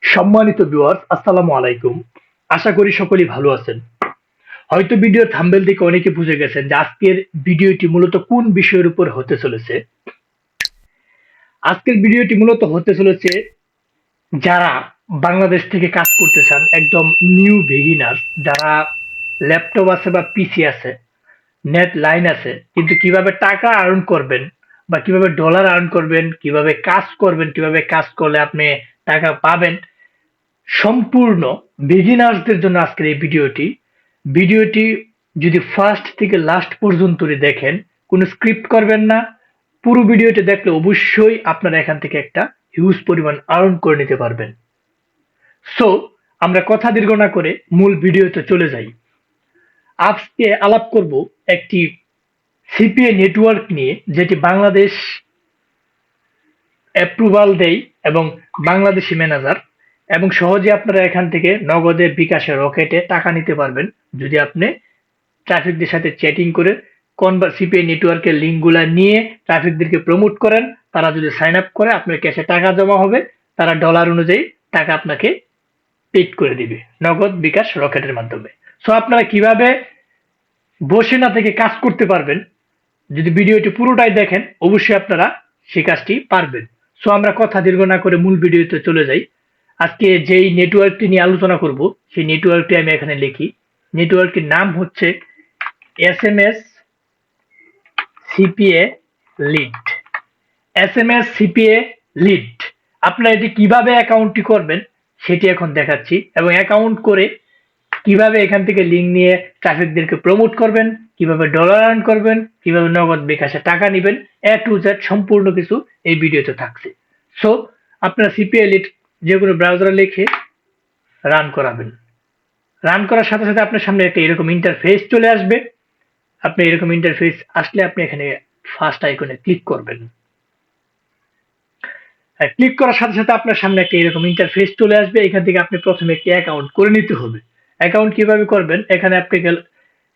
সম্মানিত ভিউয়ার্স, আসসালামু আলাইকুম। আশা করি সকলেই ভালো আছেন। হয়তো ভিডিওর থাম্বনেল দেখে অনেকে বুঝে গেছেন যে আজকের ভিডিওটি মূলত কোন বিষয়ের উপর হতে চলেছে। আজকের ভিডিওটি মূলত হতে চলেছে যারা বাংলাদেশ থেকে কাজ করতে চান, একদম নিউ বিগিনার, যারা ল্যাপটপ আছে বা পিসি আছে, নেট লাইন আছে, কিন্তু কিভাবে টাকা আর্ন করবেন বা কিভাবে ডলার আর্ন করবেন, কিভাবে কাজ করবেন, কিভাবে কাজ করলে আপনি টাকা পাবেন, সম্পূর্ণ বিগিনার্সদের জন্য আজকের এই ভিডিওটি যদি ফার্স্ট থেকে লাস্ট পর্যন্ত দেখেন, কোনো স্ক্রিপ্ট করবেন না, পুরো ভিডিওটি দেখলে অবশ্যই আপনারা এখান থেকে একটা হিউজ পরিমাণ আর্ন করে নিতে পারবেন। সো আমরা কথা দীর্ঘ না করে মূল ভিডিওতে চলে যাই। আজকে আলাপ করব একটি সিপিএ নেটওয়ার্ক নিয়ে, যেটি বাংলাদেশ অ্যাপ্রুভাল দেয় এবং বাংলাদেশি ম্যানেজার, এবং সহজে আপনারা এখান থেকে নগদে, বিকাশে, রকেটে টাকা নিতে পারবেন যদি আপনি ট্রাফিকদের সাথে চ্যাটিং করে সিপিএ নেটওয়ার্কের লিঙ্কগুলা নিয়ে ট্রাফিকদেরকে প্রমোট করেন। তারা যদি সাইন আপ করে আপনার ক্যাশে টাকা জমা হবে, তারা ডলার অনুযায়ী টাকা আপনাকে পেড করে দিবে নগদ, বিকাশ, রকেটের মাধ্যমে। সো আপনারা কিভাবে বসে না থেকে কাজ করতে পারবেন, যদি ভিডিওটি পুরোটাই দেখেন অবশ্যই আপনারা সেই কাজটি পারবেন। সো আমরা কথা দীর্ঘ না করে মূল ভিডিওতে চলে যাই। আজকে যেই নেটওয়ার্কটি নিয়ে আলোচনা করব সেই নেটওয়ার্কটি আমি এখানে লিখি। নেটওয়ার্কটির নাম হচ্ছে SMScpa লিড। SMScpa lead. আপনারা এটি কিভাবে অ্যাকাউন্টটি করবেন সেটি এখন দেখাচ্ছি, এবং অ্যাকাউন্ট করে কিভাবে এখান থেকে লিঙ্ক নিয়ে ট্রাফিকদেরকে প্রমোট করবেন, কিভাবে ডলার আর্ন করবেন, কিভাবে নগদ, বিকাশে টাকা নেবেন, এ টু জেড সম্পূর্ণ কিছু এই ভিডিওতে থাকছে। সো আপনারা সিপিএ লিড যে কোনো ব্রাউজারে লিখে রান করাবেন। রান করার সাথে সাথে আপনার সামনে একটা এরকম ইন্টারফেস চলে আসবে। আপনি এরকম ইন্টারফেস আসলে আপনি এখানে ফার্স্ট আইকনে ক্লিক করবেন। ক্লিক করার সাথে সাথে আপনার সামনে একটা এরকম ইন্টারফেস চলে আসবে। এখান থেকে আপনি প্রথমে একটি অ্যাকাউন্ট করে নিতে হবে। অ্যাকাউন্ট কিভাবে করবেন, এখানে আপনি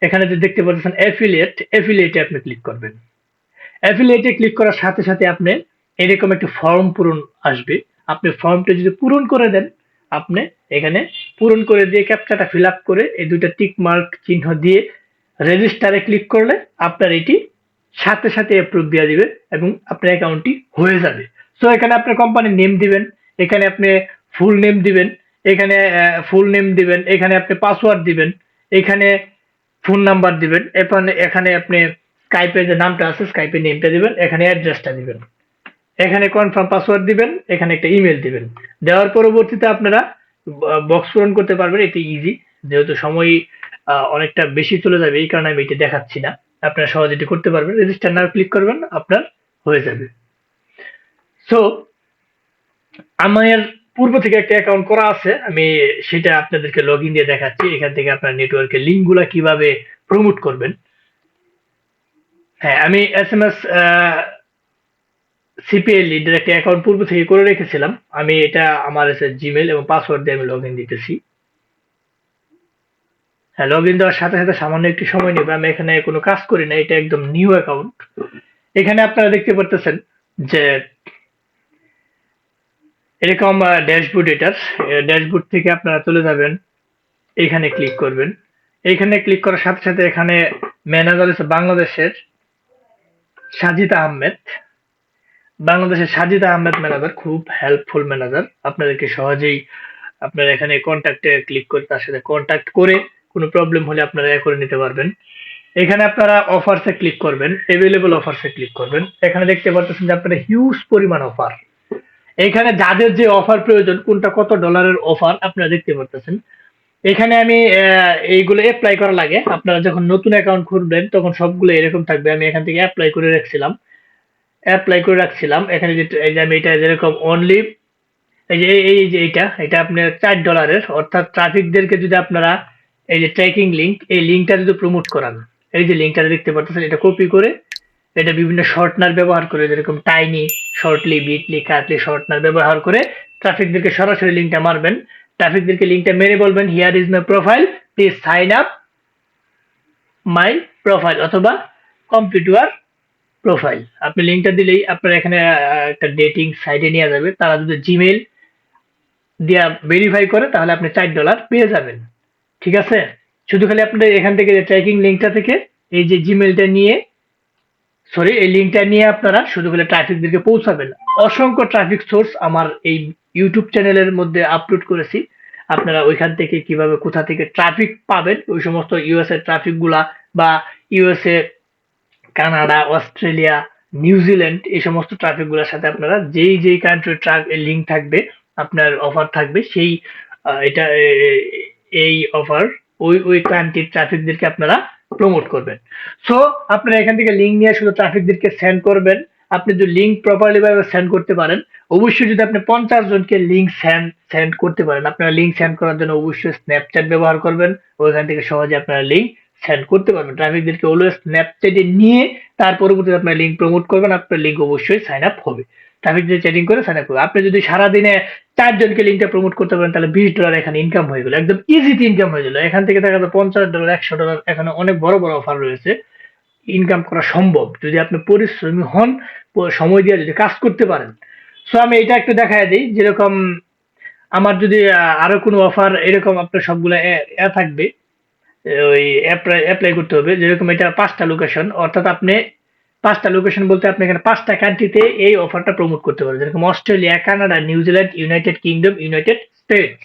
এখানে যে দেখতে পাচ্ছেন অ্যাফিলিয়েটে আপনি ক্লিক করবেন। অ্যাফিলিয়েটে ক্লিক করার সাথে সাথে আপনি এরকম একটা ফর্ম পূরণ আসবে। আপনি ফর্মটা যদি পূরণ করে দেন, আপনি এখানে পূরণ করে দিয়ে ক্যাপচাটা ফিল আপ করে এই দুইটা টিক মার্ক চিহ্ন দিয়ে রেজিস্টারে ক্লিক করলে আপনার এটি সাথে সাথে অ্যাপ্রুভ দিয়ে দিবে এবং আপনার অ্যাকাউন্টটি হয়ে যাবে। সো এখানে আপনার কোম্পানির নেম দিবেন, এখানে আপনি ফুল নেম দিবেন, এখানে আপনি পাসওয়ার্ড দিবেন, এখানে ফোন নাম্বার দিবেন, এখানে আপনি স্কাইপের যে নামটা আছে স্কাইপের নেমটা দিবেন, এখানে অ্যাড্রেসটা দিবেন, এখানে কনফার্ম পাসওয়ার্ড দিবেন, এখানে একটা ইমেল দিবেন। দেওয়ার পরবর্তীতে আপনারা বক্স পূরণ করতে পারবেন। এটি ইজি, যেহেতু সময় অনেকটা বেশি চলে যাবে এই কারণে আমি এটি দেখাচ্ছি না। আপনারা সহজে এটি করতে পারবেন। রেজিস্টার নাও ক্লিক করবেন, আপনার হয়ে যাবে। সো আমার পূর্ব থেকে একটা অ্যাকাউন্ট করা আছে, আমি সেটা আপনাদেরকে লগ ইন দিয়ে দেখাচ্ছি। এখান থেকে আপনার নেটওয়ার্কের লিঙ্কগুলা কিভাবে প্রমোট করবেন। হ্যাঁ, আমি SMS সিপিএ লিডের একটা অ্যাকাউন্ট পূর্ব থেকে করে রেখেছিলাম। আমি এটা আমার জিমেল এবং পাসওয়ার্ড দিয়ে আমি লগ ইন দিতেছি। হ্যাঁ, লগ ইন দেওয়ার সাথে সাথে সামান্য একটু সময় নেবে। আমি এখানে কোনো কাজ করি না, এটা একদম নিউ অ্যাকাউন্ট। এখানে আপনারা দেখতে পারতেছেন যে এরকম ড্যাশবোর্ড, ড্যাশবোর্ড থেকে আপনারা চলে যাবেন, এখানে ক্লিক করবেন। এখানে ক্লিক করার সাথে সাথে এখানে ম্যানেজার হচ্ছে বাংলাদেশের সাজিদ আহমেদ ম্যানেজার, খুব হেল্পফুল ম্যানেজার। আপনাদেরকে সহজেই আপনারা এখানে কন্ট্যাক্টে ক্লিক করে তার সাথে কন্ট্যাক্ট করে কোনো প্রবলেম হলে আপনারা করে নিতে পারবেন। এখানে আপনারা অফারসে ক্লিক করবেন, অ্যাভেলেবল অফারসে ক্লিক করবেন। এখানে দেখতে পাচ্ছেন যে আপনারা হিউজ পরিমাণ অফার, এখানে যাদের যে অফার প্রয়োজন, কোনটা কত ডলারের অফার আপনারা দেখতে পাচ্ছেন। এখানে আমি এইগুলো অ্যাপ্লাই করা লাগে। আপনারা যখন নতুন অ্যাকাউন্ট খুলবেন তখন সবগুলো এরকম থাকবে। আমি এখান থেকে অ্যাপ্লাই করে রাখছিলাম। এখানে যে এই যে আমি এটা যেরকম অনলি এটা আপনি $4, অর্থাৎ ট্রাফিকদেরকে যদি আপনারা এই যে ট্র্যাকিং লিঙ্ক, এই লিঙ্কটা যদি প্রমোট করান, এই যে লিঙ্কটা দেখতে পাচ্ছেন, এটা কপি করে এটা বিভিন্ন শর্টনার ব্যবহার করে, যেরকম টাইনি, শর্টলি, বিটলি, কাটলি শর্টনার ব্যবহার করে ট্রাফিকদেরকে সরাসরি লিঙ্কটা মারবেন। ট্রাফিকদেরকে লিঙ্কটা মেরে বলবেন, here is my profile, please sign up my profile, অথবা কমপ্লিট ইউর প্রোফাইল। আপনি লিঙ্কটা দিলেই আপনার এখানে একটা ডেটিং সাইটে নিয়ে যাবে। তারা যদি জিমেল দিয়া ভেরিফাই করে তাহলে আপনি $4 পেয়ে যাবেন। ঠিক আছে, শুধু খালি আপনাদের এখান থেকে ট্র্যাকিং লিঙ্কটা থেকে এই যে জিমেলটা নিয়ে এই লিঙ্কটা নিয়ে আপনারা শুধু খালি ট্রাফিকদেরকে পৌঁছাবেন। অসংখ্য ট্রাফিক সোর্স আমার এই ইউটিউব চ্যানেলের মধ্যে আপলোড করেছি, আপনারা ওইখান থেকে কিভাবে কোথা থেকে ট্রাফিক পাবেন, ওই সমস্ত ইউএসএ ট্রাফিক গুলা বা ইউএসএ, কানাডা, অস্ট্রেলিয়া, নিউজিল্যান্ড এই সমস্ত ট্রাফিক গুলোর সাথে আপনারা যেই কান্ট্রির লিঙ্ক থাকবে, আপনার অফার থাকবে, সেই এটা এই অফার ওই কান্ট্রির ট্রাফিকদেরকে আপনারা প্রমোট করবেন। সো আপনারা এখান থেকে লিঙ্ক নিয়ে শুধু ট্রাফিকদেরকে সেন্ড করবেন। আপনি যদি লিঙ্ক প্রপারলি ভাবে সেন্ড করতে পারেন, অবশ্যই যদি আপনি 50 জনকে লিঙ্ক সেন্ড করতে পারেন, আপনারা লিঙ্ক সেন্ড করার জন্য অবশ্যই স্ন্যাপচ্যাট ব্যবহার করবেন, ওইখান থেকে সহজে আপনারা লিঙ্ক সেন্ড করতে পারবেন। ট্রাফিকদেরকে অলওয়েজ স্ন্যাপচ্যাটে নিয়ে তার পরবর্তীতে আপনার লিঙ্ক প্রমোট করবেন, আপনার লিঙ্ক অবশ্যই সাইন আপ হবে। ট্রাফিকদের চ্যাটিং করে সাইন আপ করবে। আপনি যদি সারাদিনে 4 জনকে লিঙ্কটা প্রমোট করতে পারেন তাহলে $20 এখানে ইনকাম হয়ে গেল, একদম ইজিতে ইনকাম হয়ে গেল। এখান থেকে দেখা যাবে $50, $100, এখানে অনেক বড় বড় অফার রয়েছে, ইনকাম করা সম্ভব যদি আপনি পরিশ্রমী হন, সময় দিয়ে যদি কাজ করতে পারেন। সো আমি এটা একটু দেখায় দিই, যেরকম আমার যদি আরো কোনো অফার এরকম আপনার সবগুলো থাকবে, ওই অ্যাপ্লাই করতে হবে। যেরকম এটা 5টা লোকেশন, অর্থাৎ আপনি 5টা লোকেশন বলতে আপনি এখানে 5টা কান্ট্রিতে এই অফারটা প্রমোট করতে পারবেন, যেরকম Australia, Canada, New Zealand, United kingdom, United states.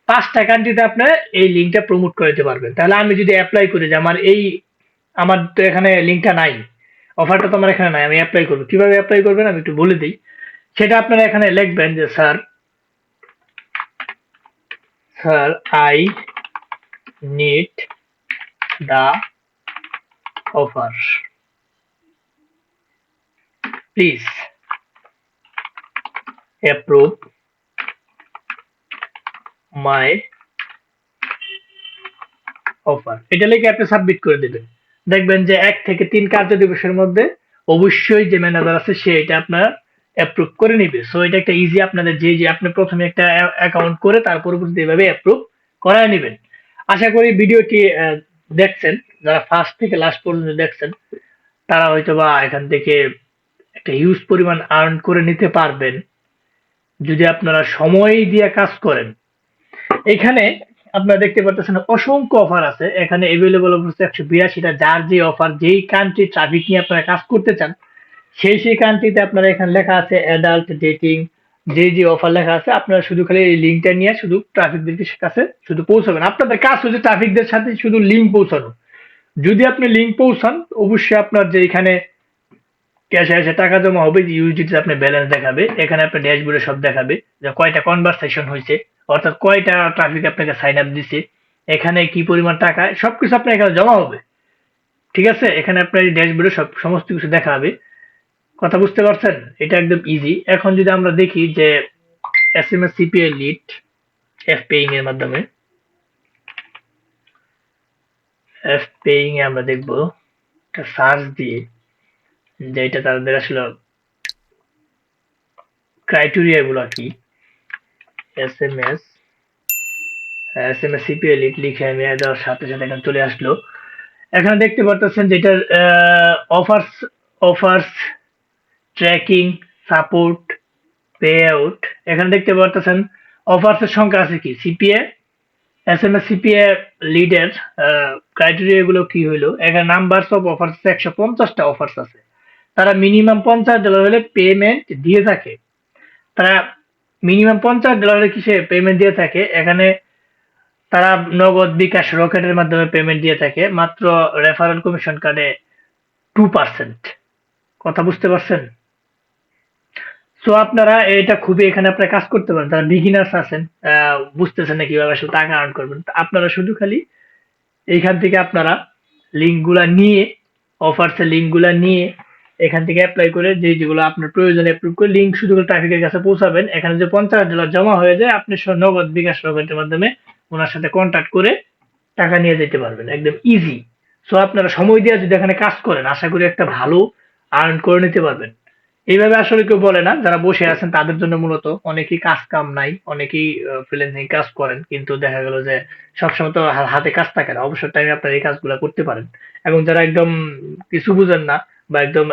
5টা কান্ট্রিতে আপনি এই লিঙ্কটা প্রমোট করতে পারবেন। তাহলে আমি যদি অ্যাপ্লাই করি যে আমার তো এখানে লিঙ্কটা নাই, অফারটা তো আমার এখানে নাই, আমি অ্যাপ্লাই করবো, কিভাবে অ্যাপ্লাই করবেন আমি একটু বলে দিই। সেটা আপনারা এখানে লিখবেন যে sir I need the offer, please approve my offer. এটা লিখে আপনি সাবমিট করে দেবেন। দেখবেন যে 1 থেকে 3 কার্য দিবসের মধ্যে অবশ্যই যে ম্যানেজার আছে সে এটা আপনার অ্যাপ্রুভ করে নিবে। সো এটা একটা ইজি, আপনাদের যে আপনি প্রথমে একটা অ্যাকাউন্ট করে তার পরবর্তীতে এভাবে অ্যাপ্রুভ করায় নেবেন। আশা করি ভিডিওটি দেখছেন, যারা ফার্স্ট থেকে লাস্ট পর্যন্ত দেখছেন তারা হয়তোবা এখান থেকে একটা হিউজ পরিমাণ আর্ন করে নিতে পারবেন যদি আপনারা সময় দিয়ে কাজ করেন। এখানে আপনারা দেখতে পাচ্ছেন অসংখ্য অফার আছে, এখানে अवेलेबल হচ্ছে 182টা। যার যে অফার, যেই কান্ট্রি ট্রাফিক নিয়ে আপনারা কাজ করতে চান সেই কান্ট্রিতে আপনারা এখানে লেখা আছে অ্যাডাল্ট ডেটিং, যে অফার লেখা আছে, আপনারা শুধু খালি এই লিঙ্কটা নিয়ে শুধু ট্রাফিকদের কাছে শুধু পৌঁছাবেন। আপনাদের কাজ হচ্ছে ট্রাফিকদের সাথে শুধু লিঙ্ক পৌঁছানো। যদি আপনি লিঙ্ক পৌঁছান অবশ্যই আপনার যে এখানে ক্যাশে এসে টাকা জমা হবে, যে ইউজিটি আপনি ব্যালেন্স দেখাবে, এখানে আপনার ড্যাশবোর্ডে সব দেখাবে যে কয়টা কনভারসেশন হয়েছে, অর্থাৎ কয়টা ট্রাফিক আপনাকে সাইন আপ দিছে, এখানে কি পরিমাণ টাকা, সবকিছু আপনার এখানে জমা হবে। ঠিক আছে, এখানে আপনার ড্যাশবোর্ডে সমস্ত কিছু দেখা হবে। কথা বুঝতে পারছেন? এটা একদম ইজি। এখন যদি আমরা দেখি যে SMSCPA লিড এফ পেইং এর মাধ্যমে, এফ পেইং এ আমরা দেখবো একটা সার্চ দিয়ে যে এটা তাদের আসলে ক্রাইটেরিয়া গুলো কি। SMSCPA লিড লিখে আমি দেওয়ার সাথে সাথে এখানে চলে আসলো। এখানে দেখতে পারতেছেন যে এটার offers tracking, support, pay out. এখানে দেখতে পারতেছেন অফার্স এর সংখ্যা আছে কি, সিপিএ, SMSCPA লিডের ক্রাইটেরিয়া গুলো কি হইলো। এখানে নাম্বারস অফ অফার্স 150টা অফার্স আছে। তারা মিনিমাম $50 হলে পেমেন্ট দিয়ে থাকে। তারা মিনিমাম $50 কিসে পেমেন্ট দিয়ে থাকে, এখানে তারা নগদ, বিকাশ, রকেটের মাধ্যমে পেমেন্ট দিয়ে থাকে, মাত্র রেফারেল কমিশন কাটে 2%। কথা বুঝতে পারছেন? সো আপনারা এটা খুবই এখানে আপনারা কাজ করতে পারেন। যারা বিগিনার্স আছেন, বুঝতেছেন না কিভাবে আসলে টাকা আর্ন করবেন, আপনারা শুধু খালি এইখান থেকে আপনারা লিঙ্কগুলা নিয়ে, অফার্সের লিঙ্কগুলা নিয়ে এখান থেকে অ্যাপ্লাই করে যেগুলো আপনার প্রয়োজন অ্যাপ্রুভ করে লিঙ্ক শুধু করে ট্রাফিকের কাছে পৌঁছাবেন। এখানে যে $50 জমা হয়ে যায়, আপনি নগদ, বিকাশ, রকেটের মাধ্যমে ওনার সাথে কন্ট্যাক্ট করে টাকা নিয়ে যেতে পারবেন, একদম ইজি। সো আপনারা সময় দিয়ে যদি এখানে কাজ করেন আশা করি একটা ভালো আর্ন করে নিতে পারবেন। এইভাবে আসলে কেউ বলে না, যারা বসে আছেন তাদের জন্য মূলত। অনেকেই কাজ কাম নাই, অনেকেই ফ্রিল্যান্সিং কাজ করেন, কিন্তু দেখা গেল যে সবসময় তো হাতে কাজ থাকে না, অবসর টাইমে আপনারা এই কাজগুলো করতে পারেন। এবং যারা একদম কিছু বুঝেন না বা একদম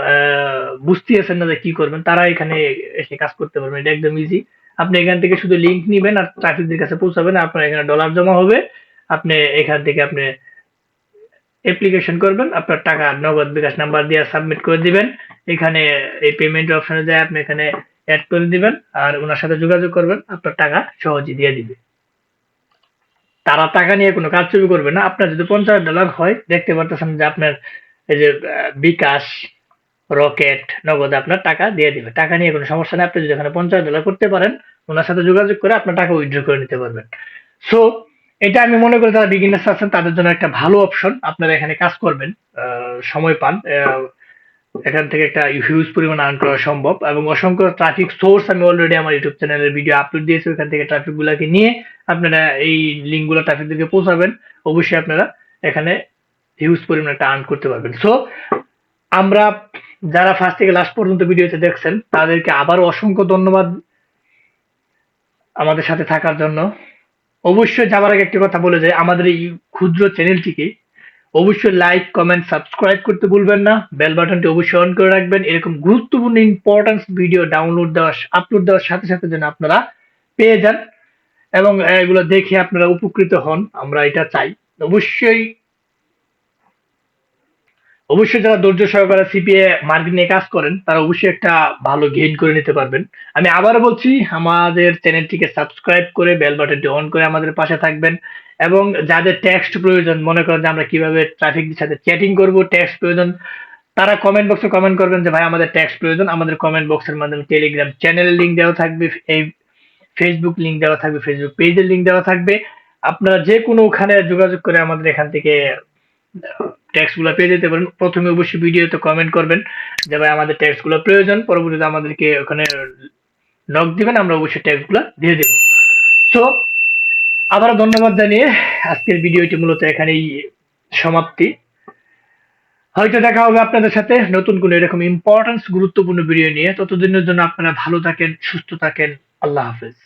বুঝতে আছেন না যে কি করবেন, তারা এখানে এসে কাজ করতে পারবেন, এটা একদম ইজি। আপনি এখান থেকে শুধু লিংক নিবেন আর ট্রাফিকদের কাছে পৌঁছাবেন, আপনার এখানে ডলার জমা হবে, আপনি এখান থেকে আপনি অ্যাপ্লিকেশন করবেন, আপনার টাকা নগদ বিকাশ নাম্বার দিয়ে সাবমিট করে দিবেন। এখানে এই পেমেন্ট অপশনে যায় আপনি এখানে অ্যাড করে দিবেন আর ওনার সাথে যোগাযোগ করবেন, আপনার টাকা সহজেই দিয়ে দিবে। তারা টাকা নিয়ে কোনো কাজ শুরু করবে না। আপনার যদি $50 হয়, দেখতে পারতেছেন যে আপনার এই যে বিকাশ, রকেট, নগদ আপনার টাকা দিয়ে দিবে। টাকা নিয়ে কোনো সমস্যা নেই। আপনি যদি এখানে $50 করতে পারেন, ওনার সাথে যোগাযোগ করে আপনার টাকা উইথড্র করে নিতে পারবেন। সো এটা আমি মনে করি যারা বিগিনার্স আছেন তাদের জন্য একটা ভালো অপশন। আপনারা এখানে কাজ করবেন, সময় পান, এখান থেকে একটা হিউজ পরিমাণ আর্ন করা সম্ভব এবং অসংখ্য ট্রাফিক সোর্স আমি অলরেডি আমার ইউটিউব চ্যানেলের ভিডিও আপলোড দিয়েছি। ওখান থেকে ট্রাফিক গুলাকে নিয়ে আপনারা এই লিঙ্ক গুলো ট্রাফিকদেরকে পৌঁছাবেন, অবশ্যই আপনারা এখানে হিউজ পরিমাণ একটা আর্ন করতে পারবেন। সো আমরা যারা ফার্স্ট থেকে লাস্ট পর্যন্ত ভিডিওতে দেখছেন তাদেরকে আবারও অসংখ্য ধন্যবাদ আমাদের সাথে থাকার জন্য। অবশ্যই যাবার আগে একটা কথা বলে যায়, আমাদের এই ক্ষুদ্র চ্যানেলটিকে অবশ্যই লাইক, কমেন্ট, সাবস্ক্রাইব করতে ভুলবেন না। বেল বাটনটি অবশ্যই অন করে রাখবেন, এরকম গুরুত্বপূর্ণ ইম্পর্টেন্স ভিডিও ডাউনলোড দেওয়া, আপলোড দেওয়ার সাথে সাথে যেন আপনারা পেয়ে যান এবং এগুলো দেখে আপনারা উপকৃত হন, আমরা এটা চাই। অবশ্যই অবশ্যই যারা ধৈর্য সহকারে সিপিএ মার্কেট নিয়ে কাজ করেন তারা অবশ্যই একটা ভালো গেইন করে নিতে পারবেন। আমি আবারও বলছি, আমাদের চ্যানেলটিকে সাবস্ক্রাইব করে বেল বাটনটি অন করে আমাদের পাশে থাকবেন এবং যাদের টেক্সট প্রয়োজন, মনে করেন যে আমরা কিভাবে ট্রাফিকদের সাথে চ্যাটিং করব, টেক্সট প্রয়োজন, তারা কমেন্ট বক্সে কমেন্ট করবেন যে ভাই আমাদের টেক্সট প্রয়োজন। আমাদের কমেন্ট বক্সের মাধ্যমে টেলিগ্রাম চ্যানেলের লিঙ্ক দেওয়া থাকবে, এই ফেসবুক লিঙ্ক দেওয়া থাকবে, ফেসবুক পেজের লিঙ্ক দেওয়া থাকবে। আপনারা যে কোনো ওখানে যোগাযোগ করে আমাদের এখান থেকে টেক্সট গুলো পেয়ে যেতে পারেন। প্রথমে অবশ্যই ভিডিওতে কমেন্ট করবেন যে ভাই আমাদের টেক্সট গুলো প্রয়োজন, পরবর্তীতে আমাদেরকে ওখানে নক দিবেন, আমরা অবশ্যই টেক্সট গুলো দিয়ে দেবো। সো আবারও ধন্যবাদ জানিয়ে আজকের ভিডিওটি মূলত এখানেই সমাপ্তি। হয়তো দেখা হবে আপনাদের সাথে নতুন কোনো এরকম ইম্পর্টেন্স গুরুত্বপূর্ণ ভিডিও নিয়ে। ততদিনের জন্য আপনারা ভালো থাকেন, সুস্থ থাকেন। আল্লাহ হাফেজ।